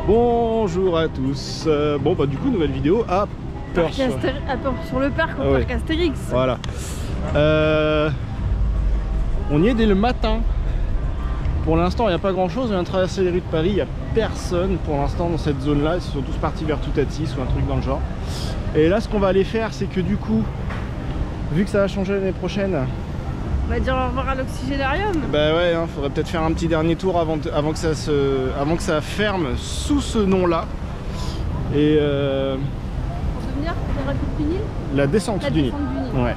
Bonjour à tous. Bon bah du coup nouvelle vidéo à Peur sur le parc au parc Astérix. Voilà. On y est dès le matin. Pour l'instant il n'y a pas grand chose, on vient de traverser les rues de Paris, il n'y a personne pour l'instant dans cette zone là, ils sont tous partis vers Toutatis ou un truc dans le genre. Et là ce qu'on va aller faire c'est que du coup, vu que ça va changer l'année prochaine, on va dire au revoir à l'Oxygénarium. Bah ouais, hein, faudrait peut-être faire un petit dernier tour avant que ça ferme sous ce nom là. Et pour devenir la descente du Nil. Ouais.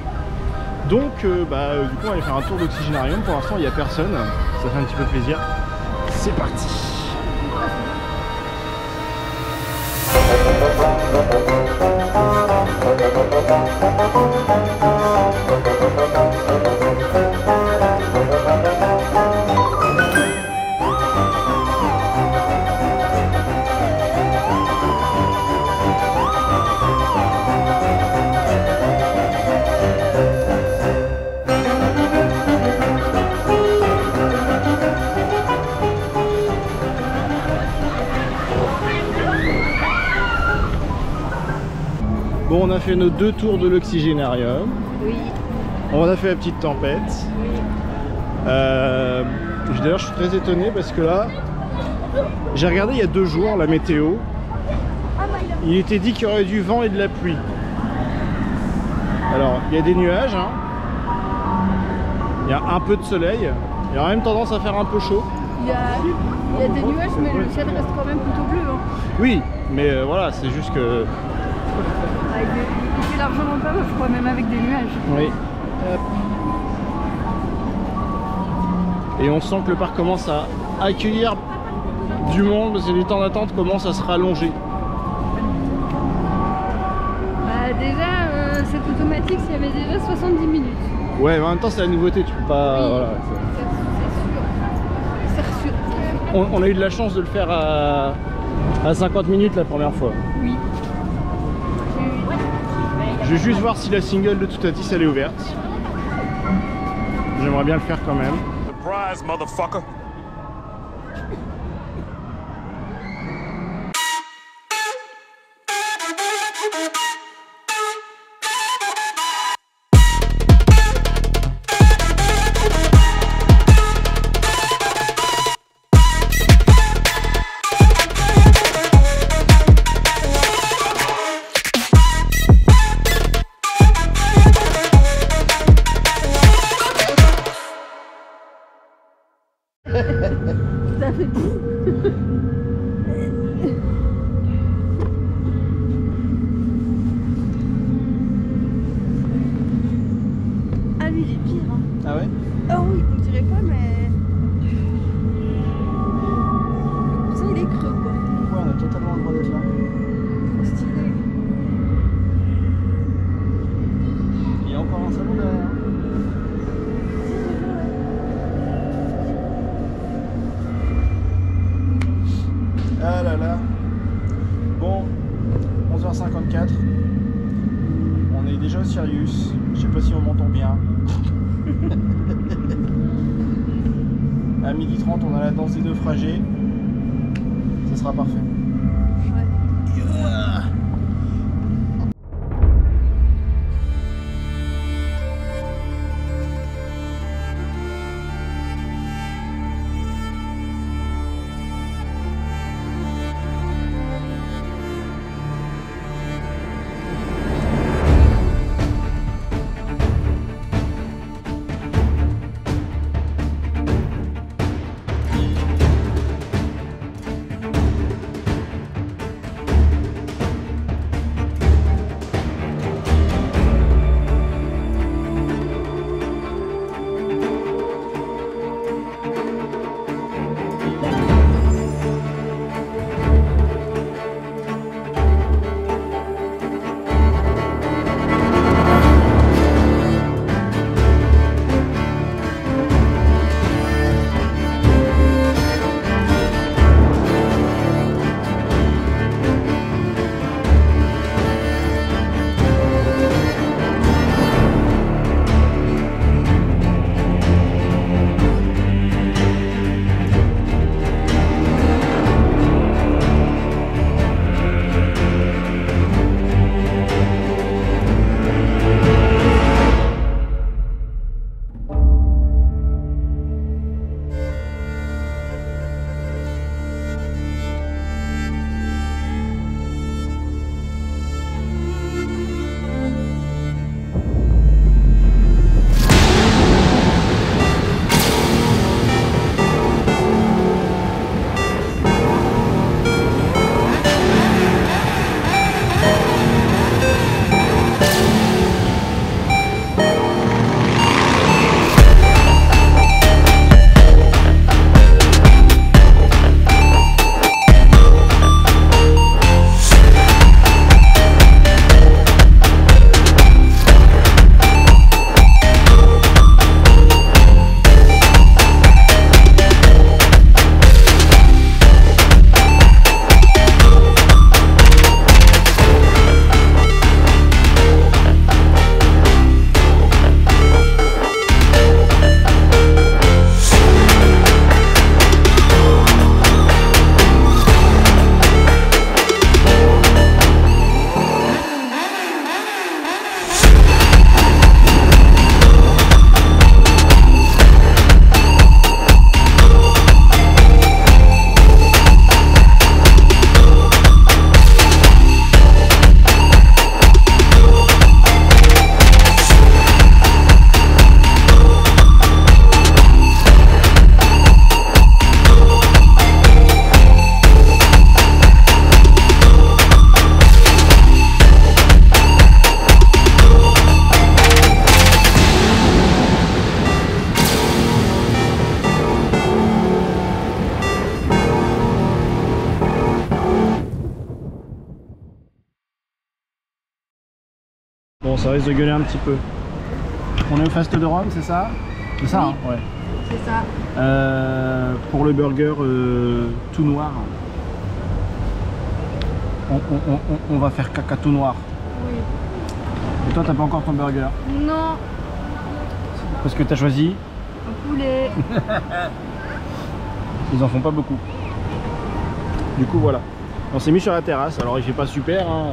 Donc du coup on va aller faire un tour d'Oxygénarium. Pour l'instant il n'y a personne, ça fait un petit peu plaisir. C'est parti. Bon, on a fait nos 2 tours de l'Oxygénarium. Oui. On a fait la petite tempête. Oui. D'ailleurs, je suis très étonné parce que là, j'ai regardé il y a 2 jours la météo. Il était dit qu'il y aurait du vent et de la pluie. Alors, il y a des nuages, hein. Il y a un peu de soleil. Il y a même tendance à faire un peu chaud. Il y a des nuages, mais le ciel reste quand même plutôt bleu. Hein. Oui, mais voilà, c'est juste que... Il fait largement pas moche, je crois, même avec des nuages. Oui. Et on sent que le parc commence à accueillir du monde, parce que les temps d'attente commencent à se rallonger. Déjà, cette automatique, il y avait déjà 70 minutes. Ouais, mais en même temps, c'est la nouveauté, tu peux pas... Oui, voilà, c'est sûr. On a eu de la chance de le faire à 50 minutes la première fois. Oui. Je vais juste voir si la single de Toutatis elle est ouverte. J'aimerais bien le faire quand même. Surprise, motherfucker. Ça fait Ah lui il est pire hein. Ah ouais? Ah oui, on dirait pas mais... Ça il est creux quoi. Ouais, on a totalement le droit d'être là. Trop stylé. Il y a encore un salon derrière. Ah là là. Bon, 11h54. On est déjà au Sirius. Je sais pas si on m'entend bien. À 12h30, on a la danse des naufragés. Ça sera parfait. Ça risque de gueuler un petit peu. On est au Fast de Rome, c'est ça? C'est ça, oui. Hein, ouais. C'est ça. Pour le burger tout noir. On va faire caca tout noir. Oui. Et toi, t'as pas encore ton burger? Non. Parce que t'as choisi? Un poulet. Ils en font pas beaucoup. Du coup, voilà. On s'est mis sur la terrasse. Alors, il fait pas super hein,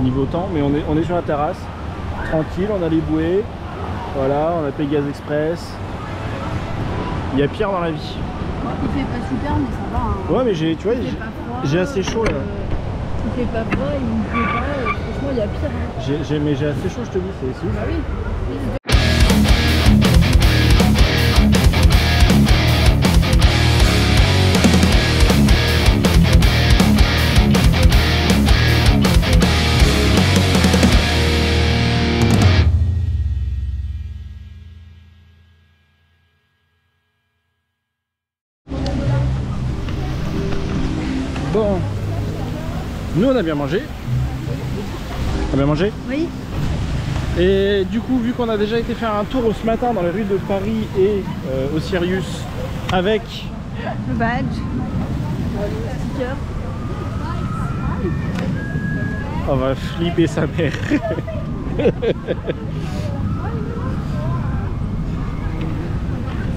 niveau temps, mais on est sur la terrasse. Tranquille, on a les bouées. Voilà, on a Pégase Express. Il y a pire dans la vie. Il fait pas super, mais ça va. Hein. Ouais, mais tu vois, j'ai assez chaud là. Il fait pas froid, il ne pleut pas. Franchement, il y a pire. Hein. Mais j'ai assez chaud, je te dis, c'est ouf. Bah oui. Bon, nous on a bien mangé. On a bien mangé? Oui. Et du coup, vu qu'on a déjà été faire un tour ce matin dans les rues de Paris et au Sirius avec le badge, le sticker. On va flipper sa mère.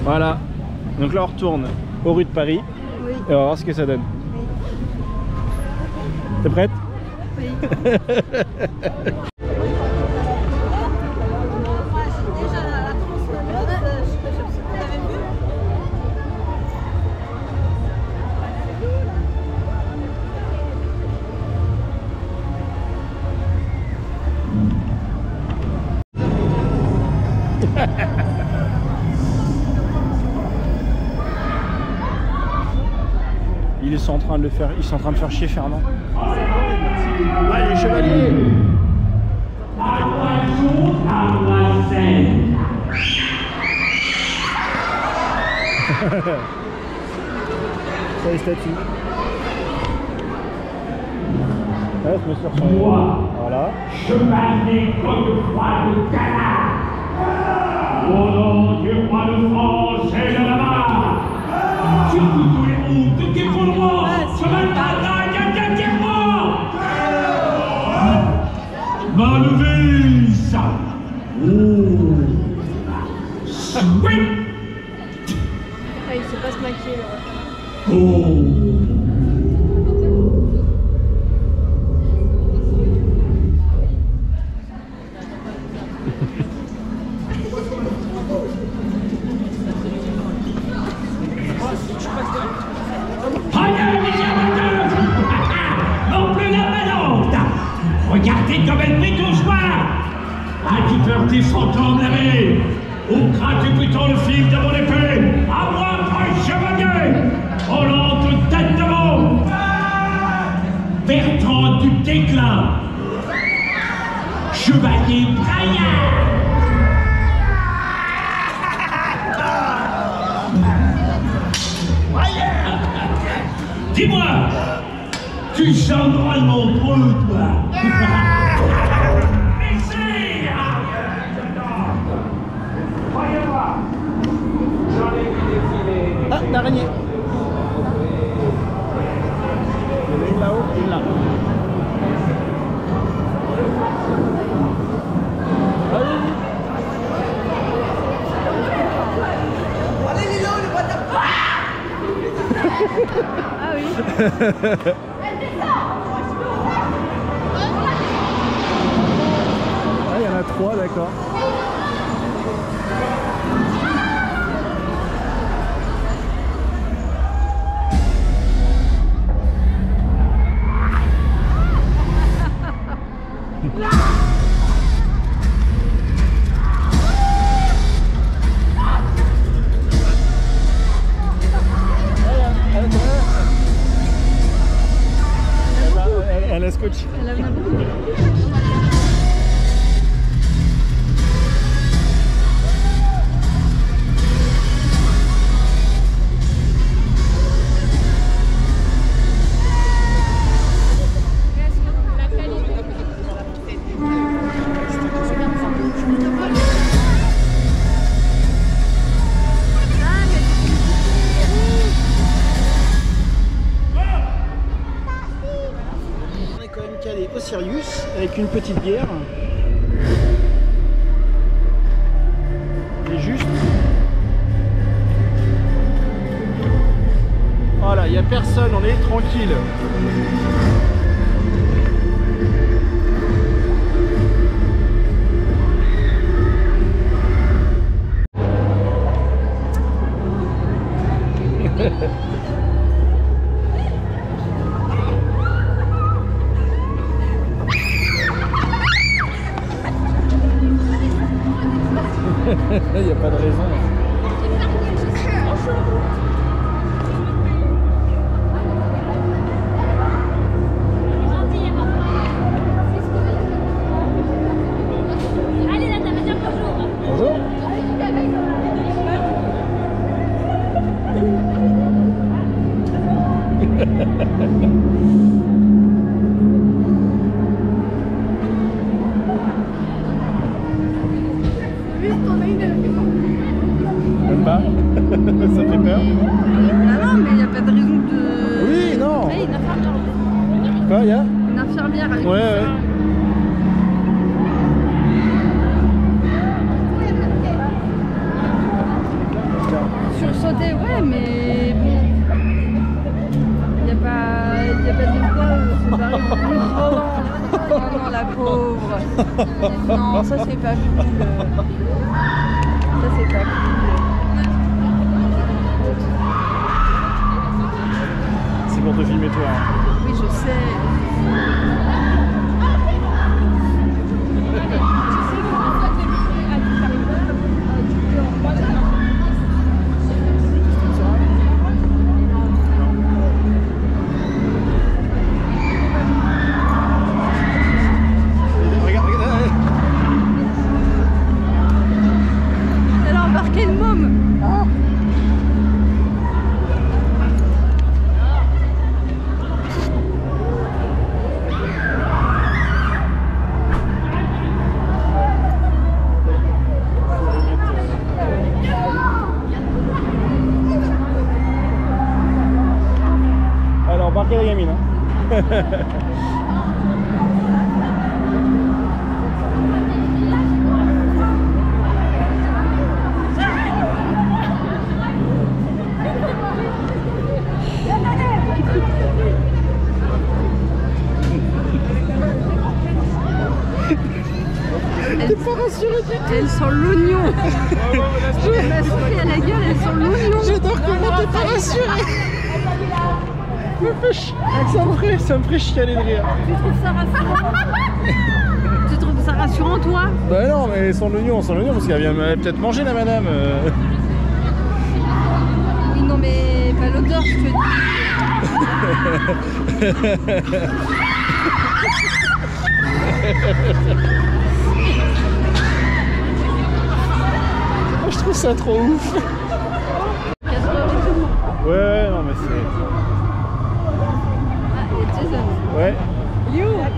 Voilà. Donc là on retourne aux rues de Paris. Oui. Et on va voir ce que ça donne. Oui. T'es prête? Oui. Ils sont en train de le faire, ils sont en train de faire chier Fernand. Allez chevalier. Ça les statues. Ouais, je me suis reçu. Voilà. Chevalier Godefroy de Canard. Au nom du roi de France et de Navarre. Surtout tous les hontes qui pour moi. Cheval bataille, moi. Malvis. Oh. Sweet. Ah, il sait pas se maquiller là. Oh. Non plus la balante. Regardez comme elle brille au soir. As-tu peur des fantômes lavés? Ou crains-tu plutôt le fil de mon épée? À moi, proche chevalier. Volante tête de veau. Bertrand du déclin. Chevalier braillard. Dis-moi, tu chantes drôlement drôle, toi. Messire! Croyez-moi, j'en ai vu défiler. Ah, l'araignée. Il y en a une là-haut et une là. Ah oui. Ah, il y en a 3, d'accord. Elle a scotché. Elle en a beaucoup. avec une petite bière. Et juste. Voilà, il n'y a personne, on est tranquille. Il n'y a pas de raison. Bonjour. Même pas. Ça fait peur. Ah non, mais il n'y a pas de raison de... Oui, non. Ouais, une infirmière. Quoi, il y a Une infirmière avec Ouais. Sursauter, ouais, mais bon. Il n'y a pas de quoi se barrer. Oh non, la pauvre. Non, ça c'est pas cool. Ça c'est pas cool. C'est pour te filmer toi. Hein. Oui, je sais. Elle a embarqué une môme. Alors, embarquez la gamine. Hein. T'es pas rassuré du tout. Elle sent l'oignon. Elle m'a soufflé à la gueule, elle sent l'oignon. J'adore comment t'es pas rassuré. Ça me ferait chialer de rire. Tu trouves ça rassurant? Tu trouves ça rassurant, toi? Bah non, mais sans l'oignon, parce qu'elle vient peut-être manger la madame. Oui, non, mais pas l'odeur, je te dis. Je trouve ça trop ouf. 4 heures. Ouais, non mais c'est... Ah, et Jason. Ouais.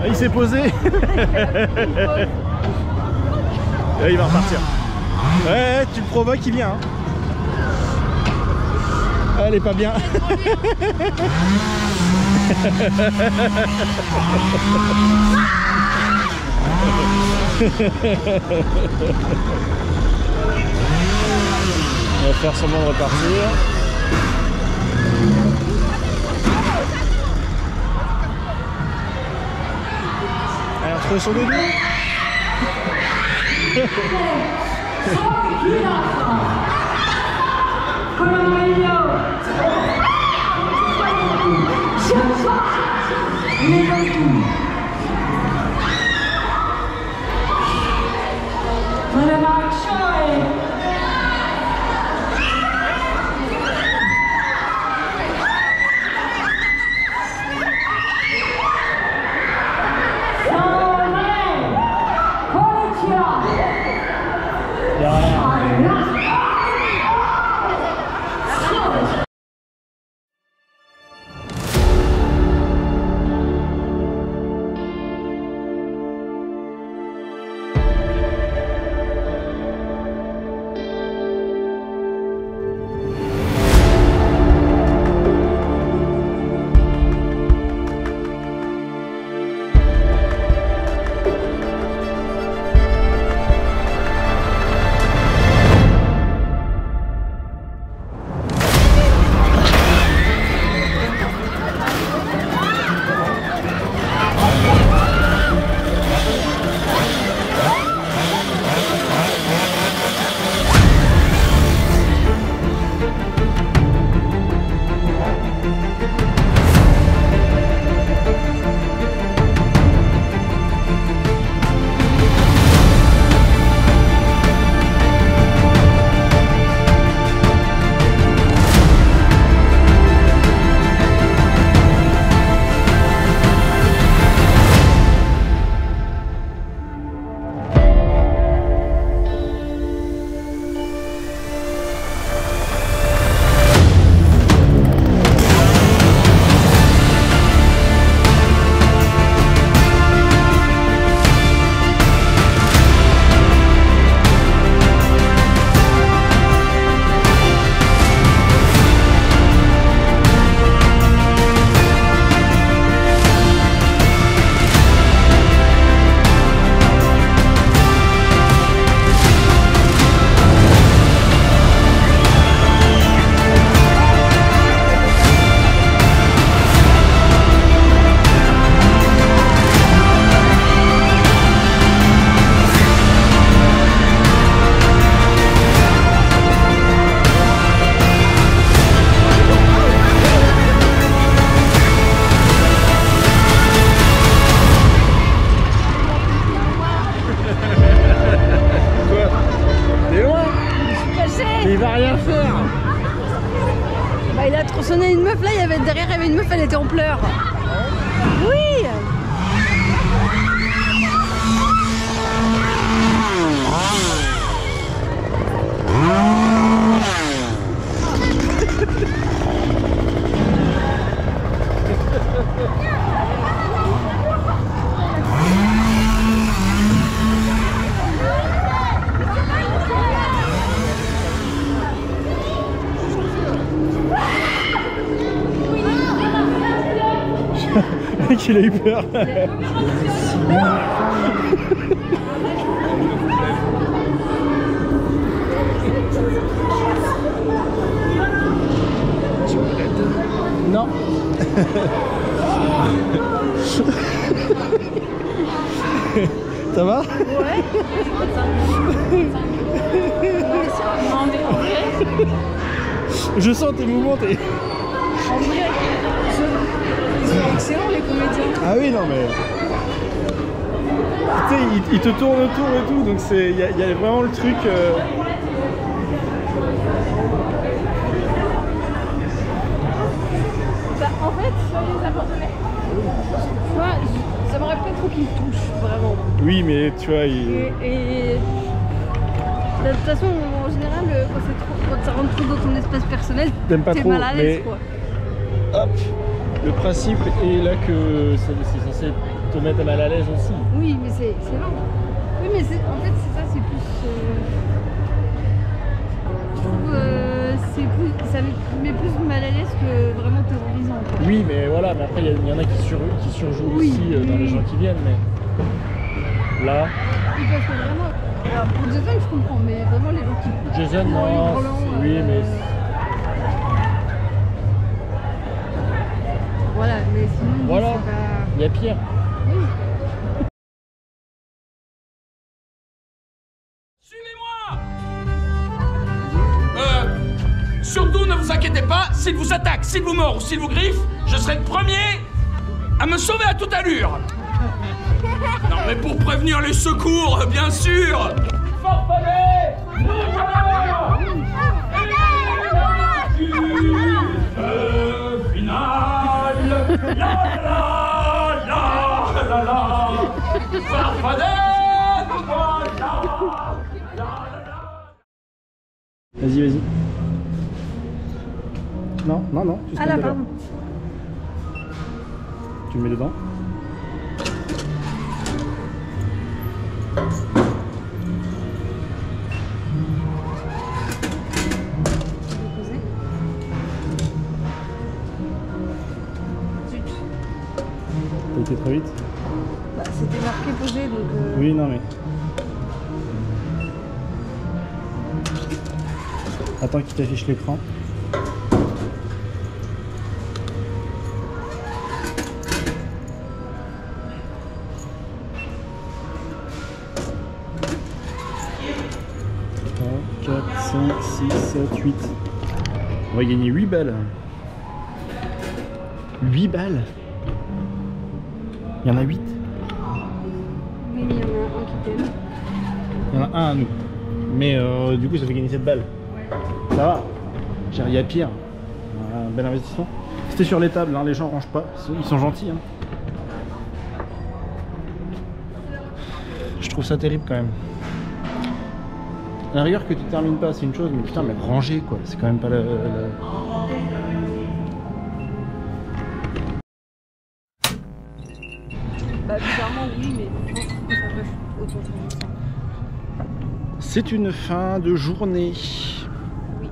Ah, il s'est posé. Là, il va repartir. Ouais, tu le provoques, il vient. Hein. Ah, elle est pas bien. On va faire semblant de repartir. Allez, on trouve son dos. Ah, il a tronçonné une meuf, là, derrière, il y avait une meuf, elle était en pleurs. Oui. Le mec il a eu peur. Non. Ça va? Ouais. Je sens tes mouvements, t'es... En vrai, ils sont excellents les comédiens. Ah oui, non mais... Tu sais, ils te tournent autour et tout, donc il y a vraiment le truc... Bah, en fait, moi, j'aimerais pas trop qu'ils me touchent, vraiment. Oui, mais tu vois, Et de toute façon, en général, quand ça rentre trop dans ton espace personnel, t'aimes pas t'es trop, mal à l'aise, mais... quoi. Hop. Le principe est là que c'est censé te mettre mal à l'aise aussi. Oui, mais c'est lent. Oui, mais en fait, c'est ça, c'est plus... je trouve ça me met plus mal à l'aise que vraiment terrorisant, quoi. Oui, mais voilà, mais après il y en a qui surjouent Oui, aussi dans les gens qui viennent, mais là... Oui, parce que vraiment... Alors, pour Jason, je comprends, mais vraiment les gens qui... Jason, non, oui, mais... Voilà, mais sinon, Voilà, c'est pas... il y a pire. Oui. Suivez-moi! Surtout ne vous inquiétez pas, s'il vous attaque, s'il vous mord ou s'il vous griffe, je serai le premier à me sauver à toute allure. Non mais pour prévenir les secours, bien sûr. Farfadet, nous voilà. Et le final. La la la. Farfadet, nous voilà. Vas-y, vas-y. Non, non, non. Ah là, pardon. Tu le mets dedans. T'as été trop vite? Bah, c'était marqué posé, donc... Oui, non mais... Attends qu'il t'affiche l'écran. « 4, 5, 6, 7, 8. On va gagner 8 balles. 8 balles. Il y en a 8. Oui, mais il y en a un qui t'aime. Il y en a un à nous. Mais du coup ça fait gagner 7 balles. Ça va. Il y a pire. Un bel investissement. C'était sur les tables, hein, les gens rangent pas. Ils sont gentils. Hein. Je trouve ça terrible quand même. À la rigueur que tu termines pas, c'est une chose, mais putain, mais ranger quoi, c'est quand même pas le... Bah, bizarrement, oui, mais je pense que ça peut autant changer ça. C'est une fin de journée. Oui,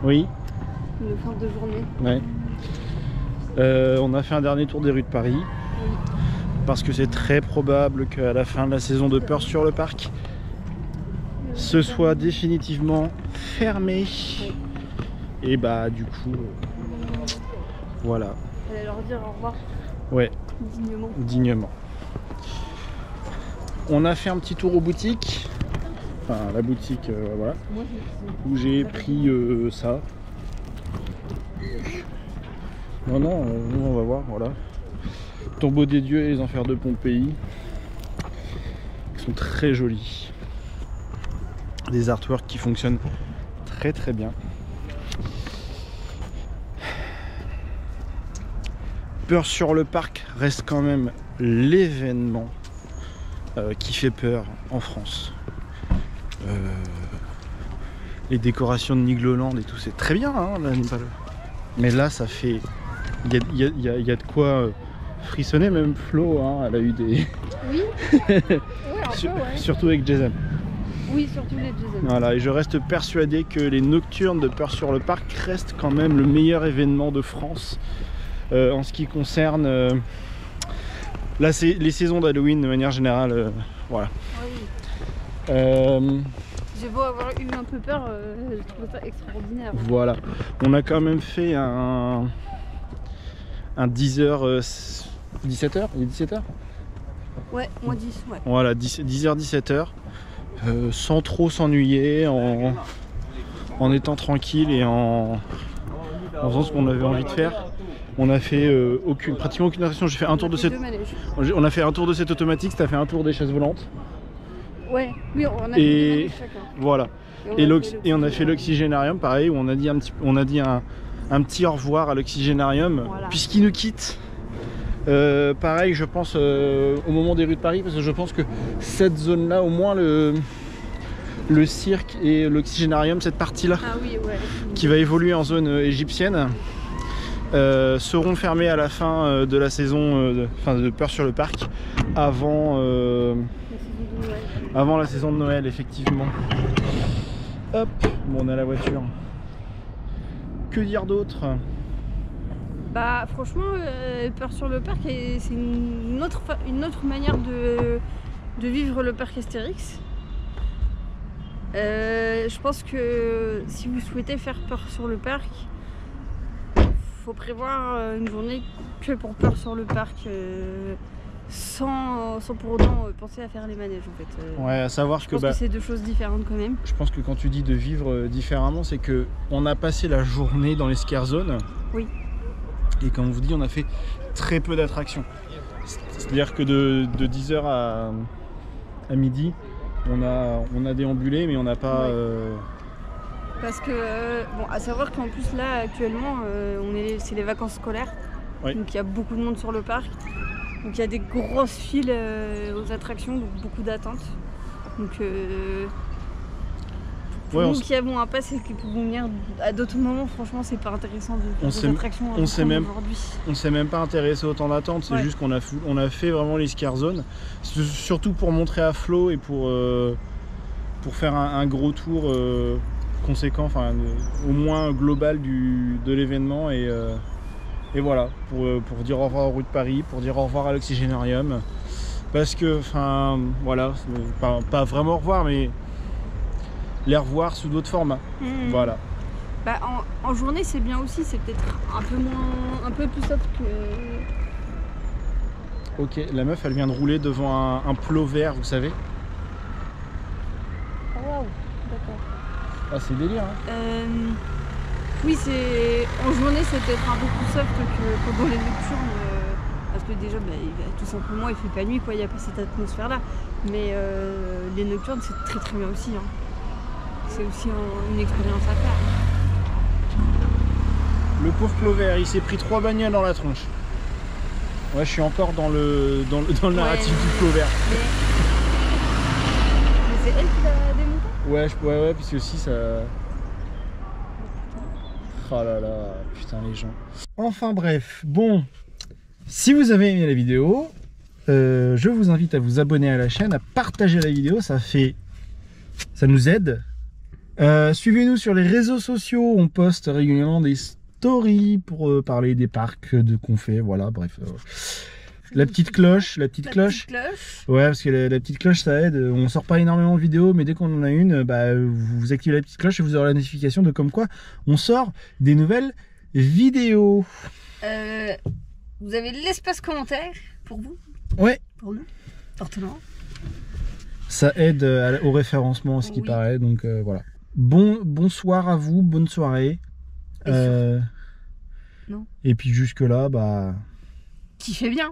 Oui. une fin de journée. Ouais. On a fait un dernier tour des rues de Paris. Oui. Parce que c'est très probable qu'à la fin de la saison de Peur sur le Parc, ce soit définitivement fermé. Oui. Et bah du coup, voilà. Fallait leur dire au revoir Ouais, dignement. dignement. On a fait un petit tour aux boutiques. Enfin, la boutique, voilà. Moi, Où j'ai pris ça. Non, non, nous on va voir, voilà. Tombeau des dieux et les enfers de Pompéi. Ils sont très jolis. Des artworks qui fonctionnent très très bien. Peur sur le parc reste quand même l'événement qui fait peur en France. Les décorations de Nigloland et tout, c'est très bien, hein, là, mais là ça fait... Il y a de quoi frissonner, même Flo, hein, elle a eu des... Oui, ouais, un peu, ouais. Surtout avec Jason. Oui, surtout les Jason. Voilà, et je reste persuadé que les nocturnes de Peur sur le parc restent quand même le meilleur événement de France en ce qui concerne les saisons d'Halloween de manière générale. Voilà. Oui. J'ai beau avoir eu un peu peur, je trouve ça extraordinaire. Voilà, on a quand même fait un 10h, 17h, il est 17h ? Ouais, moins 10, ouais. Voilà, 10h, 17h, sans trop s'ennuyer, en étant tranquille et en faisant ce qu'on avait envie de faire. On a fait pratiquement aucune attraction. J'ai fait un tour de cette... On a fait un tour de cette automatique, t'as fait un tour des chaises volantes. Ouais, oui, on a fait chacun. Voilà. Et on a fait l'oxygénarium, pareil, où on a dit un petit au revoir à l'oxygénarium, voilà. Puisqu'il nous quitte. Pareil, je pense au moment des rues de Paris, parce que je pense que cette zone-là, au moins le cirque et l'oxygénarium, cette partie-là, qui va évoluer en zone égyptienne, seront fermés à la fin de la saison de Peur sur le parc, avant la saison de Noël, effectivement. Hop, bon, on a la voiture. Que dire d'autre? Bah franchement, Peur sur le parc, c'est une autre manière de vivre le parc Astérix. Je pense que si vous souhaitez faire Peur sur le parc, faut prévoir une journée que pour Peur sur le parc, sans pour autant penser à faire les manèges en fait. Ouais, à savoir que c'est deux choses différentes quand même. Je pense que quand tu dis de vivre différemment, c'est que on a passé la journée dans les scare zones. Oui. Et comme on vous dit, on a fait très peu d'attractions. C'est-à-dire que de 10h à midi, on a déambulé, mais on n'a pas... Parce que, bon, à savoir qu'en plus là, actuellement, c'est les vacances scolaires. Oui. Donc il y a beaucoup de monde sur le parc. Donc il y a des grosses files aux attractions, donc beaucoup d'attentes. Donc pour nous qui avons un pass et qui pouvons venir à d'autres moments, franchement c'est pas intéressant de faire des attractions aujourd'hui. On s'est même pas intéressé au temps d'attente, c'est juste qu'on a fait vraiment les scare zones. Surtout pour montrer à Flo et pour faire un gros tour conséquent, enfin au moins global de l'événement et voilà, pour dire au revoir aux rues de Paris, pour dire au revoir à l'oxygénarium. Parce que, enfin, voilà, pas vraiment au revoir, mais les revoir sous d'autres formats. Voilà. Bah, en journée, c'est bien aussi, c'est peut-être un peu plus soft que... Ok, la meuf, elle vient de rouler devant un plot vert, vous savez. Oh, wow, d'accord. Ah, c'est délire, hein. Oui, en journée, c'est peut-être un peu plus soft que pendant les nocturnes. Parce que déjà, tout simplement, il fait pas nuit, quoi, il n'y a pas cette atmosphère-là. Mais les nocturnes, c'est très très bien aussi. Hein. C'est aussi une expérience à faire. Le pauvre Clover, il s'est pris 3 bagnoles dans la tronche. Ouais, je suis encore dans le narratif du Clover. Mais c'est elle qui l'a démonté ? Ouais, puisque aussi ça... Oh là là, putain les gens. Enfin bref, bon... Si vous avez aimé la vidéo, je vous invite à vous abonner à la chaîne, à partager la vidéo, ça nous aide. Suivez-nous sur les réseaux sociaux, on poste régulièrement des stories pour parler des parcs qu'on fait, voilà, bref. La petite cloche. Petite cloche. Ouais, parce que la petite cloche ça aide, on sort pas énormément de vidéos, mais dès qu'on en a une, vous activez la petite cloche et vous aurez la notification de comme quoi on sort des nouvelles vidéos. Vous avez l'espace commentaire pour vous? Ouais. Pour nous? Fortement. Ça aide au référencement, ce qui paraît, donc voilà. Bonsoir à vous, bonne soirée. Non. Et puis jusque là, kiffez bien.